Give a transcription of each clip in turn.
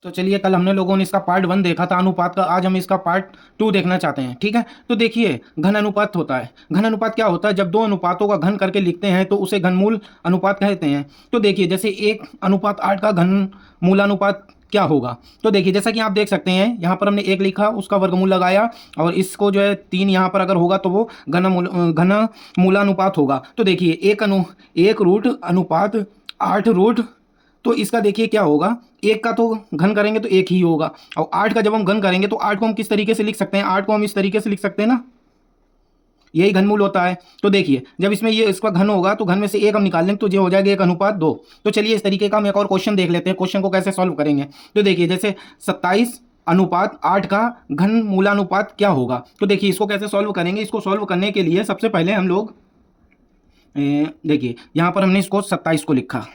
तो चलिए, कल हमने लोगों ने इसका पार्ट 1 देखा था अनुपात का, आज हम इसका पार्ट 2 देखना चाहते हैं। ठीक है, तो देखिए घन अनुपात होता है। घन अनुपात क्या होता है? जब दो अनुपातों का घन करके लिखते हैं तो उसे घनमूल अनुपात कहते हैं। तो देखिए जैसे 1:8 का घन मूलानुपात क्या होगा। तो देखिए जैसा कि आप देख सकते हैं, यहाँ पर हमने 1 लिखा, उसका वर्गमूल लगाया और इसको जो है 3 यहाँ पर अगर होगा तो वो घन मूलानुपात होगा। तो देखिए 1 रूट अनुपात 8 रूट, तो इसका देखिए क्या होगा, 1 का तो घन करेंगे तो 1 ही होगा, और 8 का जब हम घन करेंगे तो 8 को हम किस तरीके से लिख सकते हैं? 8 को हम इस तरीके से लिख सकते हैं ना, यही घनमूल होता है। तो देखिए जब इसमें ये इसका घन होगा तो घन में से 1 हम निकाल लेंगे तो ये हो जाएगा 1:2। तो चलिए इस तरीके का हम एक और क्वेश्चन देख लेते हैं, क्वेश्चन को कैसे सॉल्व करेंगे। तो देखिए जैसे 27:8 का घन मूलानुपात क्या होगा। तो देखिए इसको कैसे सॉल्व करेंगे। इसको सॉल्व करने के लिए सबसे पहले हम लोग देखिए यहाँ पर हमने इसको 27 को लिखा,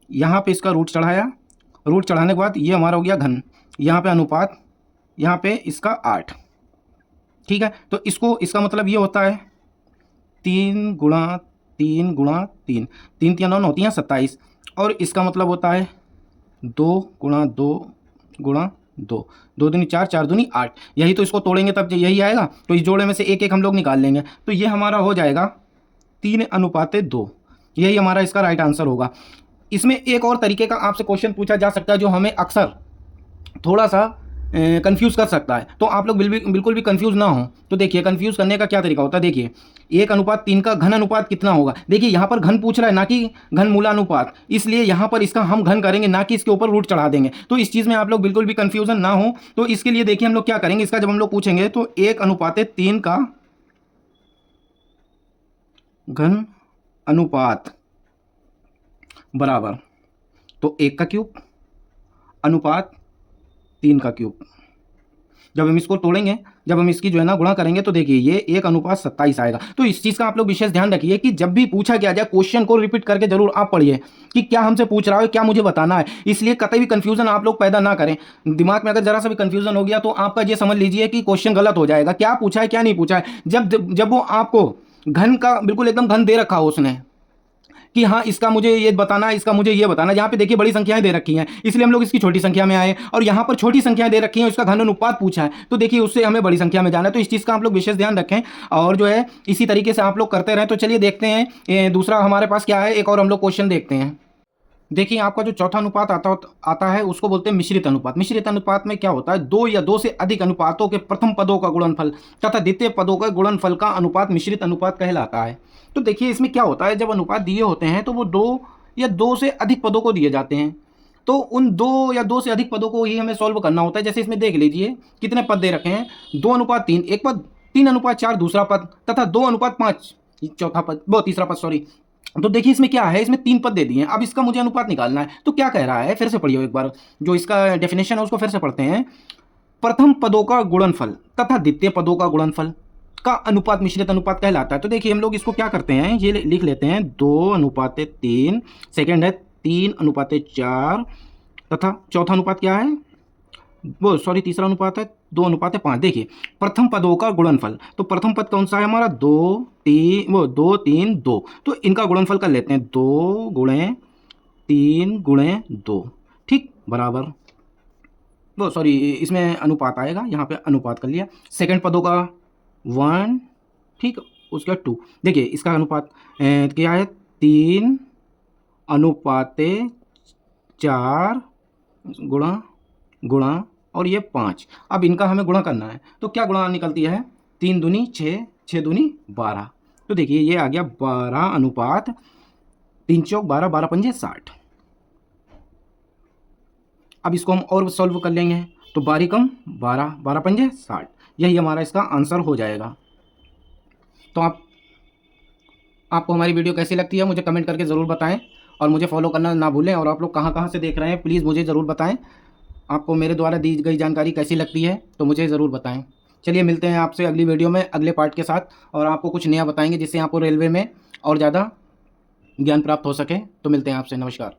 यहाँ पे इसका रूट चढ़ाया, रूट चढ़ाने के बाद ये हमारा हो गया घन, यहाँ पे अनुपात, यहाँ पे इसका 8। ठीक है, तो इसको इसका मतलब ये होता है 3 गुणा 3 गुणा 3, 3 3 9 होती हैं 27, और इसका मतलब होता है 2 गुणा 2 गुणा 2, 2 दूनी 4, 4 दूनी 8। यही तो इसको तोड़ेंगे तब यही आएगा, तो इस जोड़े में से एक एक हम लोग निकाल लेंगे, तो ये हमारा हो जाएगा 3:2। यही हमारा इसका राइट आंसर होगा। इसमें एक और तरीके का आपसे क्वेश्चन पूछा जा सकता है जो हमें अक्सर थोड़ा सा कंफ्यूज कर सकता है, तो आप लोग बिल्कुल भी कंफ्यूज ना हो। तो देखिए कंफ्यूज करने का क्या तरीका होता है। देखिए 1:3 का घन अनुपात कितना होगा। देखिए यहाँ पर घन पूछ रहा है ना कि घन मूलानुपात, इसलिए यहाँ पर इसका हम घन करेंगे ना कि इसके ऊपर रूट चढ़ा देंगे। तो इस चीज़ में आप लोग बिल्कुल भी कंफ्यूजन ना हो। तो इसके लिए देखिए हम लोग क्या करेंगे, इसका जब हम लोग पूछेंगे तो 1:3 का घन अनुपात बराबर, तो 1 का क्यूब अनुपात 3 का क्यूब। जब हम इसको तोड़ेंगे, जब हम इसकी जो है ना गुणा करेंगे तो देखिए ये 1:27 आएगा। तो इस चीज़ का आप लोग विशेष ध्यान रखिए कि जब भी पूछा गया जाए क्वेश्चन को रिपीट करके जरूर आप पढ़िए कि क्या हमसे पूछ रहा है, क्या मुझे बताना है। इसलिए कतई भी कंफ्यूजन आप लोग पैदा ना करें। दिमाग में अगर जरा सा भी कंफ्यूजन हो गया तो आपका ये समझ लीजिए कि क्वेश्चन गलत हो जाएगा। क्या पूछा है क्या नहीं पूछा है। जब वो आपको घन का बिल्कुल एकदम घन दे रखा हो उसने कि हाँ इसका मुझे ये बताना है, इसका मुझे ये बताना है। यहाँ पे देखिए बड़ी संख्याएं दे रखी हैं, इसलिए हम लोग इसकी छोटी संख्या में आए, और यहाँ पर छोटी संख्याएं दे रखी हैं, इसका घन अनुपात पूछा है, तो देखिए उससे हमें बड़ी संख्या में जाना है। तो इस चीज़ का आप लोग विशेष ध्यान रखें, और जो है इसी तरीके से आप लोग करते रहें। तो चलिए देखते हैं दूसरा हमारे पास क्या है, एक और हम लोग क्वेश्चन देखते हैं। देखिए आपका जो चौथा अनुपात आता है उसको बोलते हैं मिश्रित अनुपात। मिश्रित अनुपात में क्या होता है, 2 या 2 से अधिक अनुपातों के प्रथम पदों का गुणनफल तथा द्वितीय पदों का गुणनफल का अनुपात मिश्रित अनुपात कहलाता है। तो देखिए इसमें क्या होता है, जब अनुपात दिए होते हैं तो वो 2 या 2 से अधिक पदों को दिए जाते हैं, तो उन 2 या 2 से अधिक पदों को ही हमें सॉल्व करना होता है। जैसे इसमें देख लीजिए कितने पद दे रखे हैं, 2:3 एक पद, 3:4 दूसरा पद, तथा 2:5 चौथा पद, वो तीसरा पद सॉरी। तो देखिए इसमें क्या है, इसमें 3 पद दे दिए हैं। अब इसका मुझे अनुपात निकालना है। तो क्या कह रहा है, फिर से पढ़िए एक बार, जो इसका डेफिनेशन है उसको फिर से पढ़ते हैं। प्रथम पदों का गुणनफल तथा द्वितीय पदों का गुणनफल का अनुपात मिश्रित अनुपात कहलाता है। तो देखिए हम लोग इसको क्या करते हैं, ये लिख लेते हैं 2:3, सेकेंड है 3:4, तथा चौथा अनुपात क्या है, वो सॉरी तीसरा अनुपात है 2:5। देखिए प्रथम पदों का गुणनफल, तो प्रथम पद कौन सा है हमारा, 2 3 2। तो इनका गुणनफल कर लेते हैं, 2 × 3 × 2, ठीक, बराबर, वो सॉरी इसमें अनुपात आएगा, यहाँ पे अनुपात कर लिया। सेकंड पदों का 1, ठीक, उसका 2। देखिए इसका अनुपात क्या है, 3:4 गुणा और ये 5। अब इनका हमें गुणा करना है, तो क्या गुणा निकलती है, 3 दूनी 6, 6 दूनी 12। तो देखिए ये आ गया 12:3 चौक 12, 12 पंजे 60। अब इसको हम और सॉल्व कर लेंगे, तो 12 कम 12, 12 पंजे 60। यही हमारा इसका आंसर हो जाएगा। तो आपको हमारी वीडियो कैसी लगती है मुझे कमेंट करके ज़रूर बताएं, और मुझे फॉलो करना ना भूलें। और आप लोग कहाँ कहाँ से देख रहे हैं प्लीज़ मुझे ज़रूर बताएं। आपको मेरे द्वारा दी गई जानकारी कैसी लगती है तो मुझे ज़रूर बताएं। चलिए मिलते हैं आपसे अगली वीडियो में अगले पार्ट के साथ, और आपको कुछ नया बताएंगे जिससे आपको रेलवे में और ज़्यादा ज्ञान प्राप्त हो सके। तो मिलते हैं आपसे, नमस्कार।